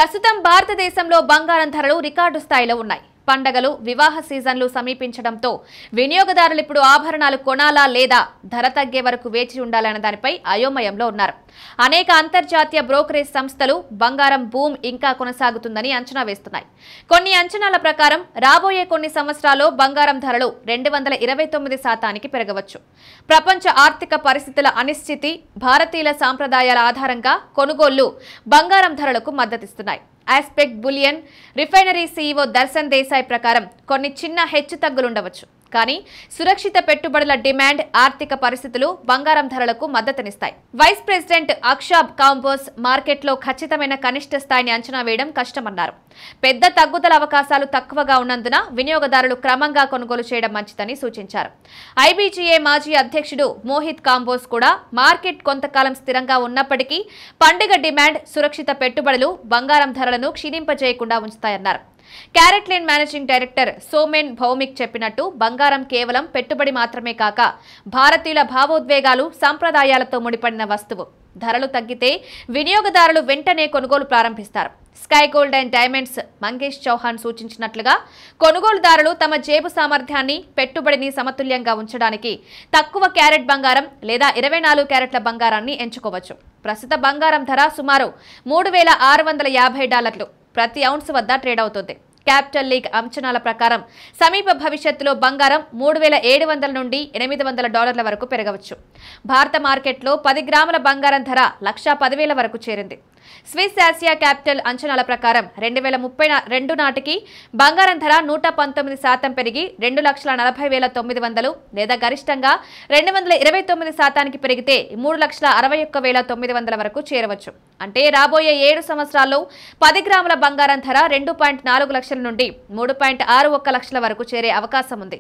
ప్రస్తుతం భారతదేశంలో బంగారం ధరలు రికార్డు స్థాయిలో ఉన్నాయి. పండగలు, వివాహ సీజన్లు సమీపించడంతో వినియోగదారులు ఇప్పుడు ఆభరణాలు కొనాలా లేదా ధర తగ్గే వరకు వేచి ఉండాలన్న దానిపై అయోమయంలో ఉన్నారు. అనేక అంతర్జాతీయ బ్రోకరేజ్ సంస్థలు బంగారం బూమ్ ఇంకా కొనసాగుతుందని అంచనా వేస్తున్నాయి. కొన్ని అంచనాల ప్రకారం రాబోయే కొన్ని సంవత్సరాల్లో బంగారం ధరలు 229% పెరగవచ్చు. ప్రపంచ ఆర్థిక పరిస్థితుల అనిశ్చితి, భారతీయుల సాంప్రదాయాల ఆధారంగా కొనుగోళ్లు బంగారం ధరలకు మద్దతిస్తున్నాయి. Aspect Bullion Refinery CEO Darshan Desai ప్రకారం కొన్ని చిన్న హెచ్చుతగ్గులుండవచ్చు, కానీ సురక్షిత పెట్టుబడుల డిమాండ్, ఆర్థిక పరిస్థితులు బంగారం ధరలకు మద్దతునిస్తాయి. వైస్ ప్రెసిడెంట్ అక్షాబ్ కాంబోస్ మార్కెట్లో ఖచ్చితమైన కనిష్ట స్థాయిని అంచనా వేయడం కష్టమన్నారు. పెద్ద తగ్గుదల అవకాశాలు తక్కువగా ఉన్నందున వినియోగదారులు క్రమంగా కొనుగోలు చేయడం మంచిదని సూచించారు. ఐబీజీఏ మాజీ అధ్యక్షుడు మోహిత్ కాంబోస్ కూడా మార్కెట్ కొంతకాలం స్థిరంగా ఉన్నప్పటికీ పండుగ డిమాండ్, సురక్షిత పెట్టుబడులు బంగారం ధరలను క్షీణింపజేయకుండా ఉంచుతాయన్నారు. క్యారెట్లైన్ మేనేజింగ్ డైరెక్టర్ సోమెన్ భౌమిక్ చెప్పినట్టు బంగారం కేవలం పెట్టుబడి మాత్రమే కాక భారతీయుల భావోద్వేగాలు, సంప్రదాయాలతో ముడిపడిన వస్తువు. ధరలు తగ్గితే వినియోగదారులు వెంటనే కొనుగోలు ప్రారంభిస్తారు. Sky gold and diamonds Mangesh Chauhan సూచించినట్లుగా కొనుగోలుదారులు తమ జేబు సామర్థ్యాన్ని, పెట్టుబడిని సమతుల్యంగా ఉంచడానికి తక్కువ క్యారెట్ బంగారం లేదా 24 క్యారెట్ల బంగారాన్ని ఎంచుకోవచ్చు. ప్రస్తుత బంగారం ధర సుమారు $3,650 ప్రతి ఔన్స్ వద్ద ట్రేడ్ అవుతుంది. క్యాపిటల్ లీగ్ అంచనాల ప్రకారం సమీప భవిష్యత్తులో బంగారం $3,700 నుండి $800 వరకు పెరగవచ్చు. భారత మార్కెట్లో 10 గ్రాముల బంగారం ధర 1,10,000 వరకు చేరింది. స్విస్ ఆసియా క్యాపిటల్ అంచనాల ప్రకారం 2032 నాటికి బంగారం ధర 119% పెరిగి 2,40,900 లేదా గరిష్టంగా 229% పెరిగితే 3,61,900 వరకు చేరవచ్చు. అంటే రాబోయే 7 సంవత్సరాల్లో 10 గ్రాముల బంగారం ధర 2.4 లక్షల నుండి 3.61 లక్షల వరకు చేరే అవకాశం ఉంది.